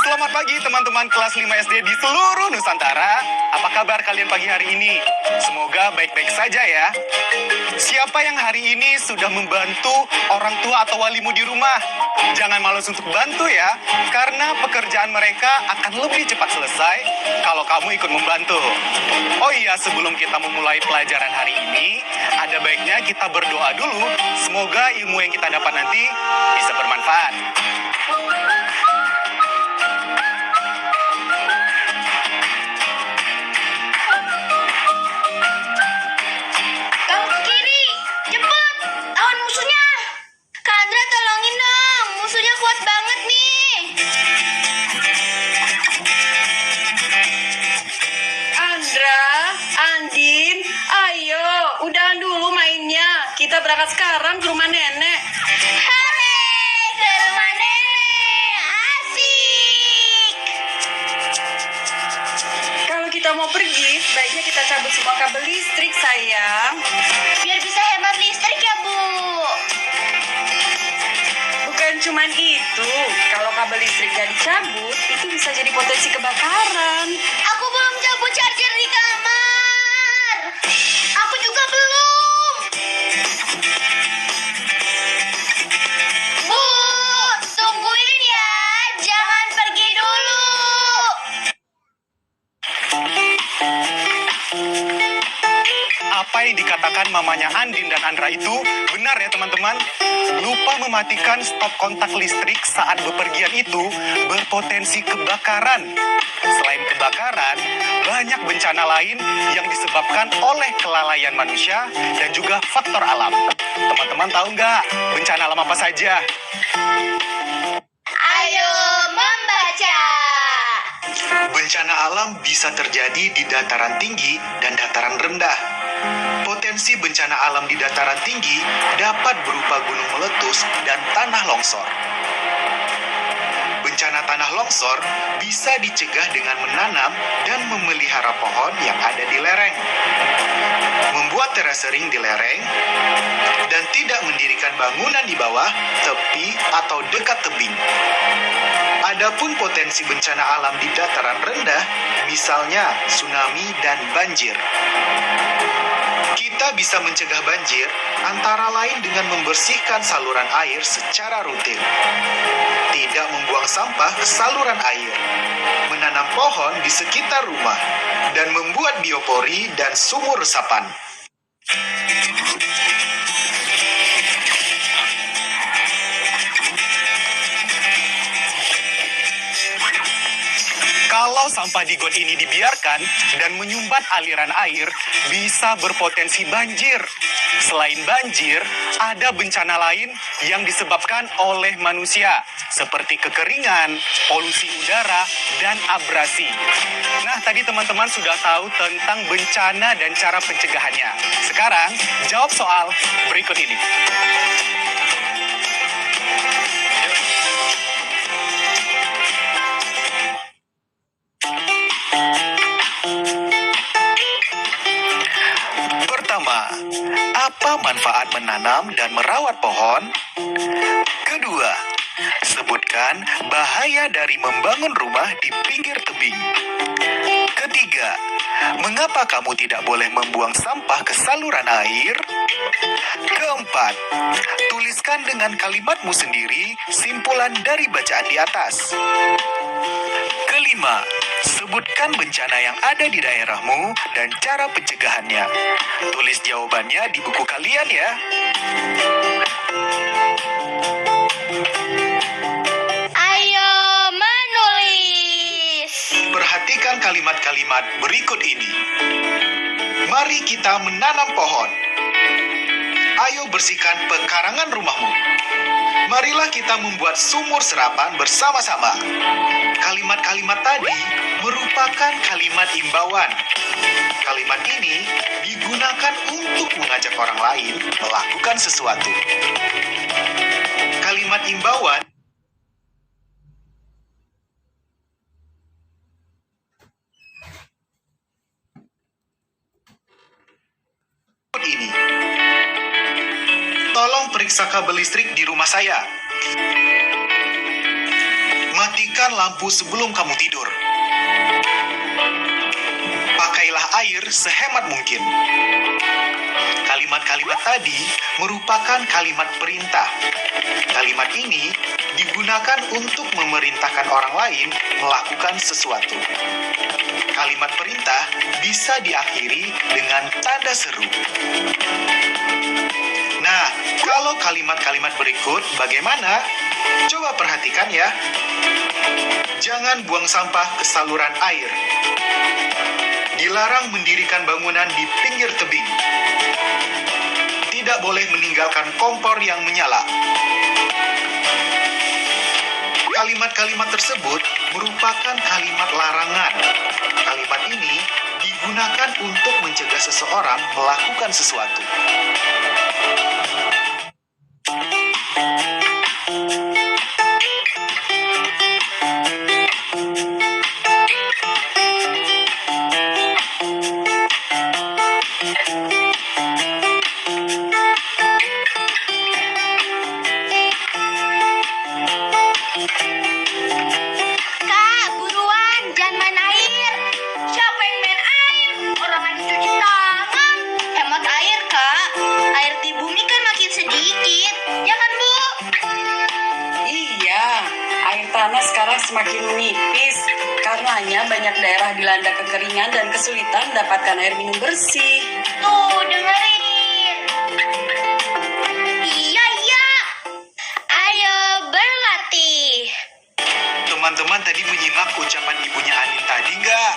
Selamat pagi teman-teman kelas 5 SD di seluruh Nusantara. Apa kabar kalian pagi hari ini? Semoga baik-baik saja ya. Siapa yang hari ini sudah membantu orang tua atau walimu di rumah? Jangan malas untuk bantu ya, karena pekerjaan mereka akan lebih cepat selesai kalau kamu ikut membantu. Oh iya, sebelum kita memulai pelajaran hari ini, ada baiknya kita berdoa dulu. Semoga ilmu yang kita dapat nanti bisa bermanfaat. Kita berangkat sekarang ke rumah nenek. Hore, ke rumah nenek, asik. Kalau kita mau pergi, baiknya kita cabut semua kabel listrik, sayang. Biar bisa hemat listrik ya, Bu. Bukan cuman itu, kalau kabel listrik gak dicabut, itu bisa jadi potensi kebakaran. Aku belum cabut charger di kamar. Aku juga belum. Bu, tungguin ya. Jangan pergi dulu. Apa yang dikatakan mamanya Andin dan Andra itu benar ya teman-teman. Lupa mematikan stop kontak listrik saat bepergian itu berpotensi kebakaran. Selain kebakaran, banyak bencana lain yang disebabkan oleh kelalaian manusia dan juga faktor alam. Teman-teman tahu nggak bencana alam apa saja? Ayo membaca. Bencana alam bisa terjadi di dataran tinggi dan dataran rendah. Potensi bencana alam di dataran tinggi dapat berupa gunung meletus dan tanah longsor. Bencana tanah longsor bisa dicegah dengan menanam dan memelihara pohon yang ada di lereng, membuat terasering di lereng, dan tidak mendirikan bangunan di bawah, tepi, atau dekat tebing. Adapun potensi bencana alam di dataran rendah, misalnya tsunami dan banjir. Kita bisa mencegah banjir antara lain dengan membersihkan saluran air secara rutin, tidak membuang sampah ke saluran air, menanam pohon di sekitar rumah, dan membuat biopori dan sumur resapan. Kalau sampah di got ini dibiarkan dan menyumbat aliran air, bisa berpotensi banjir. Selain banjir, ada bencana lain yang disebabkan oleh manusia, seperti kekeringan, polusi udara, dan abrasi. Nah, tadi teman-teman sudah tahu tentang bencana dan cara pencegahannya. Sekarang, jawab soal berikut ini. Pertama, apa manfaat menanam dan merawat pohon? Kedua, sebutkan bahaya dari membangun rumah di pinggir tebing. Ketiga, mengapa kamu tidak boleh membuang sampah ke saluran air? Keempat, tuliskan dengan kalimatmu sendiri simpulan dari bacaan di atas. Kelima, sebutkan bencana yang ada di daerahmu dan cara pencegahannya. Tulis jawabannya di buku kalian ya. Ayo menulis. Perhatikan kalimat-kalimat berikut ini. Mari kita menanam pohon. Ayo bersihkan pekarangan rumahmu. Marilah kita membuat sumur serapan bersama-sama. Kalimat-kalimat tadi merupakan kalimat imbauan. Kalimat ini digunakan untuk mengajak orang lain melakukan sesuatu. Kalimat imbauan ini. Tolong periksa kabel listrik di rumah saya. Matikan lampu sebelum kamu tidur. Pakailah air sehemat mungkin. Kalimat-kalimat tadi merupakan kalimat perintah. Kalimat ini digunakan untuk memerintahkan orang lain melakukan sesuatu. Kalimat perintah bisa diakhiri dengan tanda seru. Nah, kalau kalimat-kalimat berikut bagaimana? Coba perhatikan ya. Jangan buang sampah ke saluran air. Dilarang mendirikan bangunan di pinggir tebing. Tidak boleh meninggalkan kompor yang menyala. Kalimat-kalimat tersebut merupakan kalimat larangan. Kalimat ini digunakan untuk mencegah seseorang melakukan sesuatu. Kak, buruan, jangan main air. Siapa yang main air? Orang lagi cuci tangan. Hemat air, Kak. Air di bumi kan makin sedikit. Ya kan, Bu? Iya, air tanah sekarang semakin menipis. Karenanya banyak daerah dilanda kekeringan dan kesulitan mendapatkan air minum bersih. Tuh, dengerin. Iya, iya. Ayo berlatih. Teman-teman tadi menyimak ucapan ibunya Andin tadi nggak?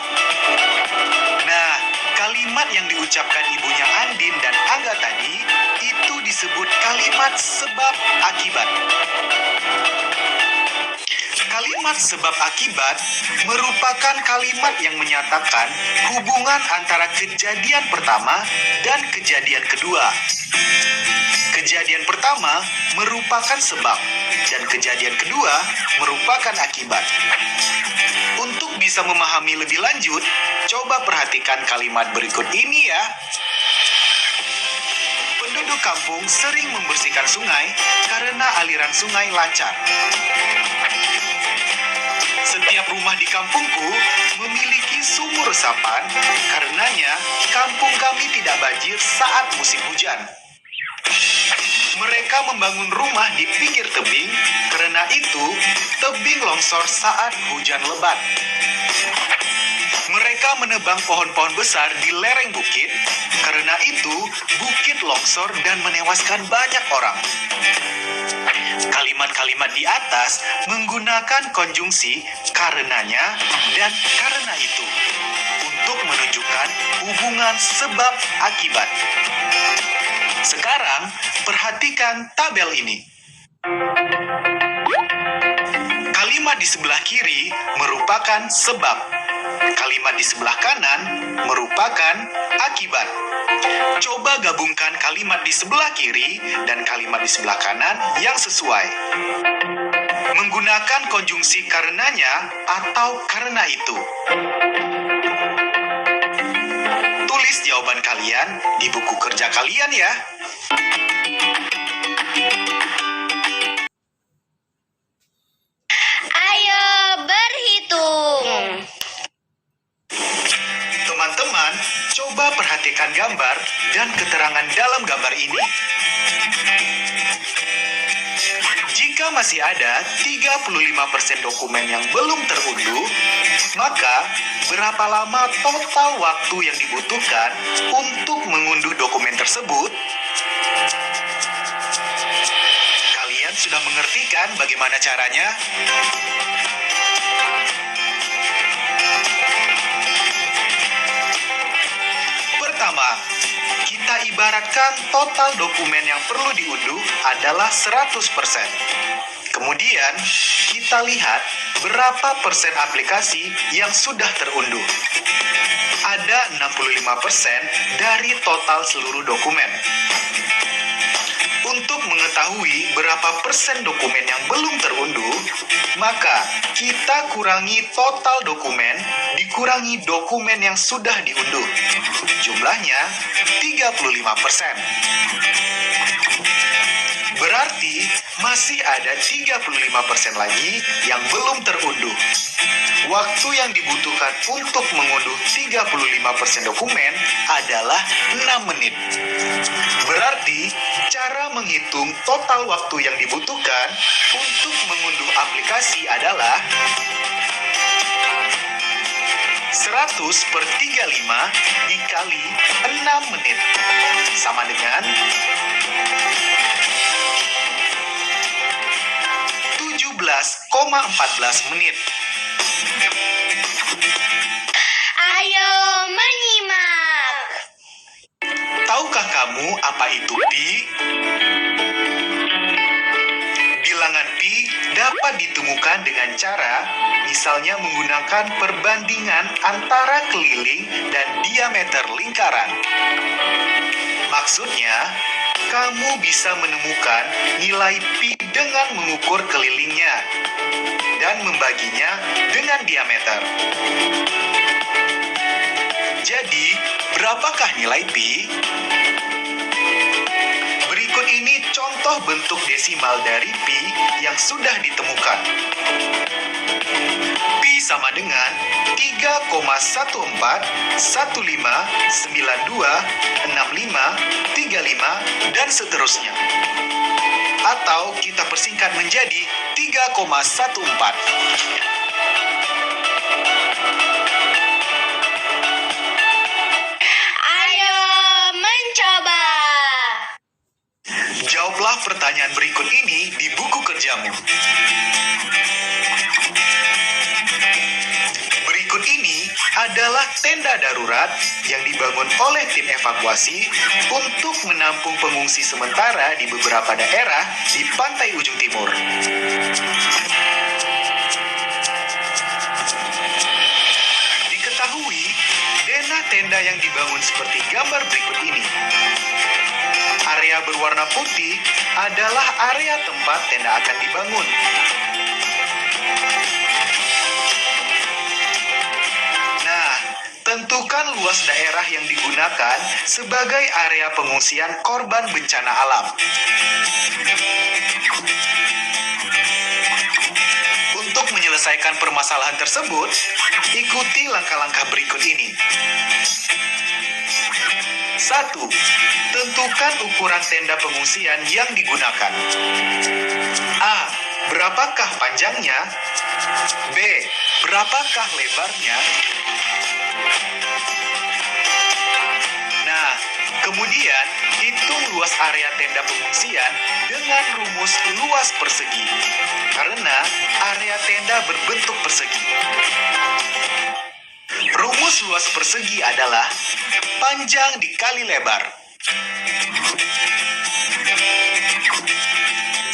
Nah, kalimat yang diucapkan ibunya Andin dan Angga tadi itu disebut kalimat sebab akibat. Kalimat sebab akibat merupakan kalimat yang menyatakan hubungan antara kejadian pertama dan kejadian kedua. Kejadian pertama merupakan sebab dan kejadian kedua merupakan akibat. Untuk bisa memahami lebih lanjut, coba perhatikan kalimat berikut ini ya. Penduduk kampung sering membersihkan sungai karena aliran sungai lancar. Setiap rumah di kampungku memiliki sumur resapan, karenanya kampung kami tidak banjir saat musim hujan. Mereka membangun rumah di pinggir tebing, karena itu tebing longsor saat hujan lebat. Mereka menebang pohon-pohon besar di lereng bukit, karena itu bukit longsor dan menewaskan banyak orang. Kalimat-kalimat di atas menggunakan konjungsi karenanya dan karena itu untuk menunjukkan hubungan sebab akibat. Sekarang perhatikan tabel ini. Kalimat di sebelah kiri merupakan sebab. Kalimat di sebelah kanan merupakan akibat. Coba gabungkan kalimat di sebelah kiri dan kalimat di sebelah kanan yang sesuai. Menggunakan konjungsi karenanya atau karena itu. Tulis jawaban kalian di buku kerja kalian ya. Ayo berhitung. praktekkan gambar dan keterangan dalam gambar ini. Jika masih ada 35% dokumen yang belum terunduh, maka berapa lama total waktu yang dibutuhkan untuk mengunduh dokumen tersebut? Kalian sudah mengerti kan bagaimana caranya? Pertama, kita ibaratkan total dokumen yang perlu diunduh adalah 100%. Kemudian, kita lihat berapa persen aplikasi yang sudah terunduh. Ada 65% dari total seluruh dokumen. Untuk mengetahui berapa persen dokumen yang belum terunduh, maka kita kurangi total dokumen dikurangi dokumen yang sudah diunduh. Jumlahnya 35%. Berarti masih ada 35% lagi yang belum terunduh. Waktu yang dibutuhkan untuk mengunduh 35% dokumen adalah 6 menit. Berarti cara menghitung total waktu yang dibutuhkan untuk mengunduh aplikasi adalah 100/35 dikali 6 menit sama dengan 17,14 menit. Ayo menyimak. Tahukah kamu apa itu pi? Bilangan pi dapat ditemukan dengan cara misalnya menggunakan perbandingan antara keliling dan diameter lingkaran. Maksudnya, kamu bisa menemukan nilai pi dengan mengukur kelilingnya dan membaginya dengan diameter. Jadi, berapakah nilai pi? Berikut ini contoh bentuk desimal dari pi yang sudah ditemukan. Pi sama dengan 3,1415926535 dan seterusnya. Atau kita persingkat menjadi 3,14. Ayo mencoba. Jawablah pertanyaan berikut ini di buku kerjamu. Berikut ini adalah tenda darurat yang dibangun oleh tim evakuasi untuk menampung pengungsi sementara di beberapa daerah di pantai ujung timur. Diketahui, denah tenda yang dibangun seperti gambar berikut ini. Area berwarna putih adalah area tempat tenda akan dibangun. Nah, tentukan luas daerah yang digunakan sebagai area pengungsian korban bencana alam. Untuk menyelesaikan permasalahan tersebut, ikuti langkah-langkah berikut ini. 1. Tentukan ukuran tenda pengungsian yang digunakan. A. Berapakah panjangnya? B. Berapakah lebarnya? Nah, kemudian hitung luas area tenda pengungsian dengan rumus luas persegi. Karena area tenda berbentuk persegi. Rumus luas persegi adalah panjang dikali lebar.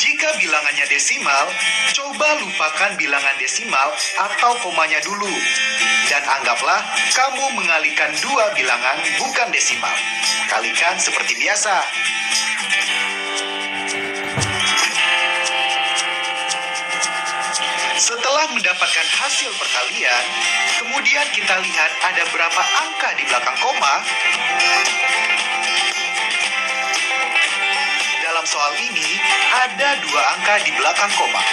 Jika bilangannya desimal, coba lupakan bilangan desimal atau komanya dulu. Dan anggaplah kamu mengalihkan dua bilangan bukan desimal. Kalikan seperti biasa. Setelah mendapatkan hasil perkalian, kemudian kita lihat ada berapa angka di belakang koma. Dalam soal ini, ada 2 angka di belakang koma.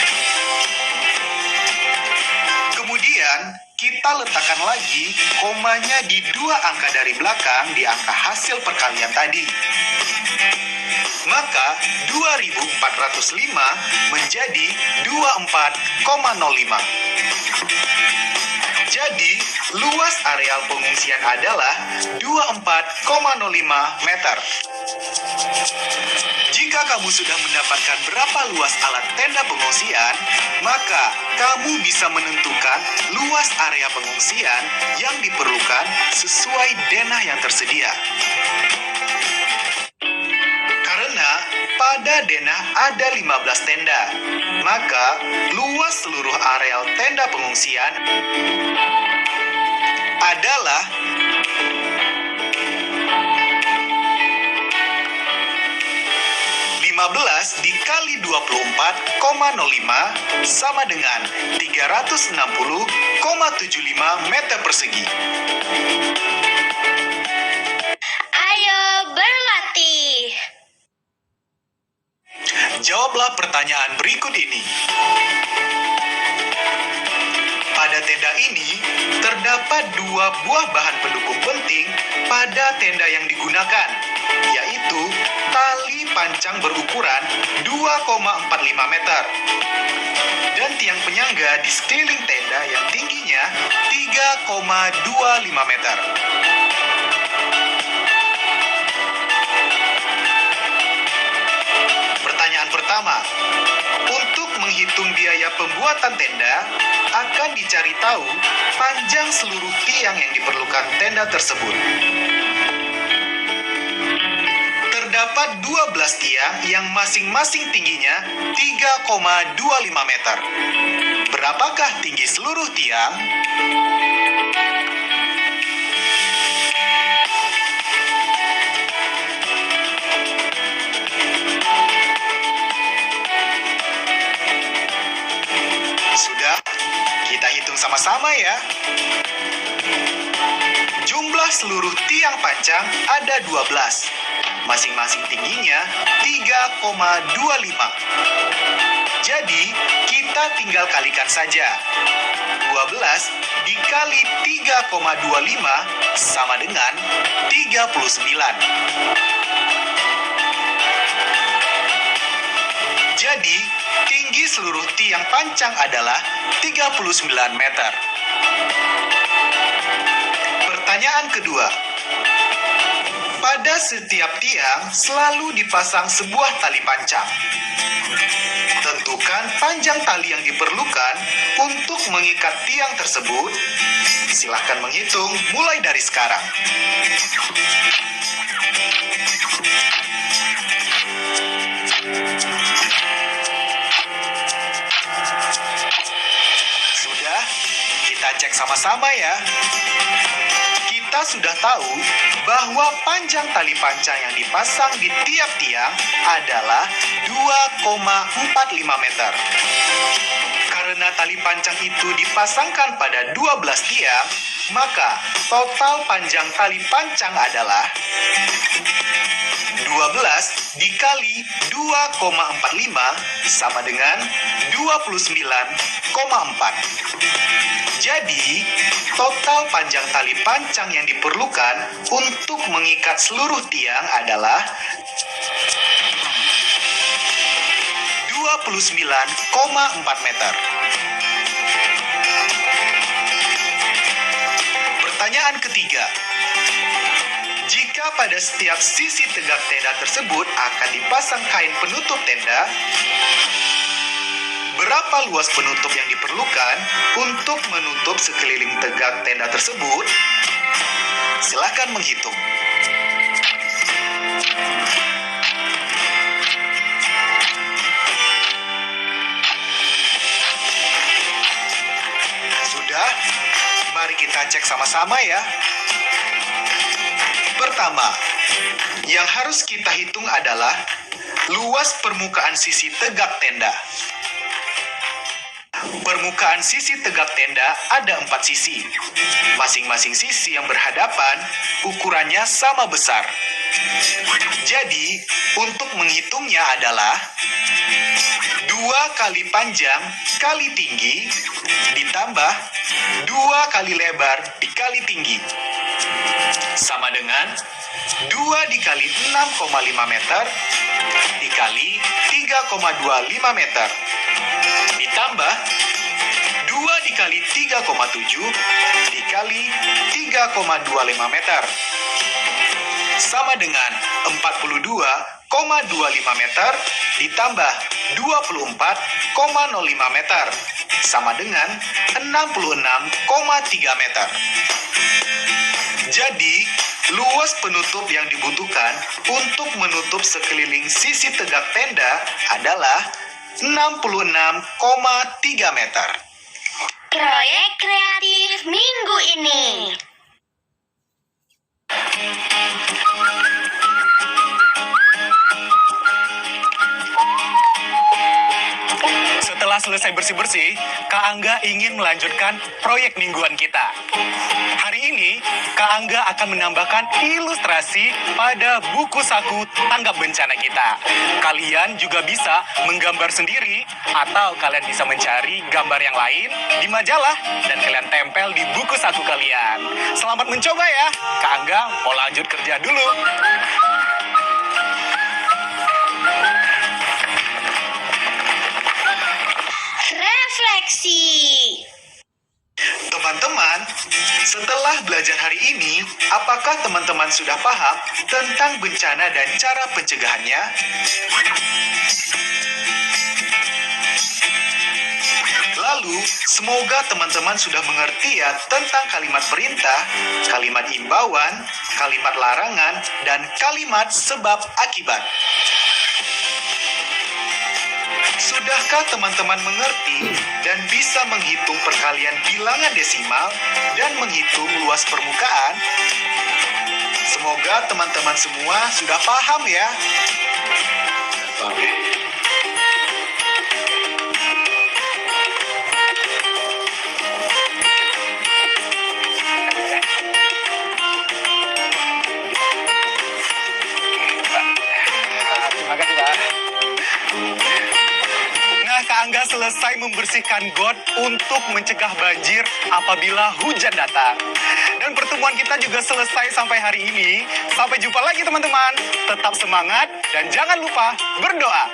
Kemudian, Kemudian, kita letakkan lagi komanya di dua angka dari belakang di angka hasil perkalian tadi. Maka 2405 menjadi 24,05. Jadi, luas areal pengungsian adalah 24,05 meter. Jika kamu sudah mendapatkan berapa luas alat tenda pengungsian, maka kamu bisa menentukan luas area pengungsian yang diperlukan sesuai denah yang tersedia. Karena pada denah ada 15 tenda, maka luas seluruh areal tenda pengungsian adalah 15 dikali 24,05 sama dengan 360,75 meter persegi. Ayo berlatih. Jawablah pertanyaan berikut ini. Pada tenda ini, terdapat dua buah bahan pendukung penting pada tenda yang digunakan, yaitu tali pancang berukuran 2,45 meter dan tiang penyangga di sekeliling tenda yang tingginya 3,25 meter. Pertanyaan pertama, untuk menghitung biaya pembuatan tenda, akan dicari tahu panjang seluruh tiang yang diperlukan tenda tersebut. Terdapat 12 tiang yang masing-masing tingginya 3,25 meter. Berapakah tinggi seluruh tiang? Sudah, kita hitung sama-sama ya. Jumlah seluruh tiang pancang ada 12. Masing-masing tingginya 3,25. Jadi, kita tinggal kalikan saja. 12 dikali 3,25 sama dengan 39. Jadi, tinggi seluruh tiang pancang adalah 39 meter. Pertanyaan kedua. Pada setiap tiang selalu dipasang sebuah tali pancang. Tentukan panjang tali yang diperlukan untuk mengikat tiang tersebut. Silahkan menghitung mulai dari sekarang. Sudah, kita cek sama-sama ya. Kita sudah tahu bahwa panjang tali pancang yang dipasang di tiap tiang adalah 2,45 meter. Karena tali pancang itu dipasangkan pada 12 tiang, maka total panjang tali pancang adalah 12 dikali 2,45 sama dengan 29,4. Jadi, total panjang tali pancang yang diperlukan untuk mengikat seluruh tiang adalah 29,4 meter. Pertanyaan ketiga. Jika pada setiap sisi tegak tenda tersebut akan dipasang kain penutup tenda, berapa luas penutup yang diperlukan untuk menutup sekeliling tegak tenda tersebut? Silakan menghitung. Sudah? Mari kita cek sama-sama ya. Pertama, yang harus kita hitung adalah luas permukaan sisi tegak tenda. Permukaan sisi tegak tenda ada 4 sisi. Masing-masing sisi yang berhadapan ukurannya sama besar. Jadi, untuk menghitungnya adalah 2 kali panjang kali tinggi ditambah 2 2 kali lebar dikali tinggi. Sama dengan 2 dikali 6,5 meter dikali 3,25 meter. Ditambah 2 dikali 3,7 dikali 3,25 meter. Sama dengan 42,25 meter ditambah 24,05 meter. Sama dengan 66,3 meter. Jadi, luas penutup yang dibutuhkan untuk menutup sekeliling sisi tegak tenda adalah 66,3 meter. Proyek kreatif minggu ini. Setelah selesai bersih-bersih, Kak Angga ingin melanjutkan proyek mingguan kita. Hari ini, Kak Angga akan menambahkan ilustrasi pada buku saku tanggap bencana kita. Kalian juga bisa menggambar sendiri, atau kalian bisa mencari gambar yang lain di majalah dan kalian tempel di buku saku kalian. Selamat mencoba ya. Kak Angga mau lanjut kerja dulu. Refleksi. Teman-teman, setelah belajar hari ini, apakah teman-teman sudah paham tentang bencana dan cara pencegahannya? Lalu, semoga teman-teman sudah mengerti ya tentang kalimat perintah, kalimat imbauan, kalimat larangan, dan kalimat sebab akibat. Sudahkah teman-teman mengerti dan bisa menghitung perkalian bilangan desimal dan menghitung luas permukaan? Semoga teman-teman semua sudah paham ya. Terima kasih, Pak. Nah, Kak Angga selesai membersihkan got untuk mencegah banjir apabila hujan datang. Dan pertemuan kita juga selesai sampai hari ini. Sampai jumpa lagi teman-teman. Tetap semangat dan jangan lupa berdoa.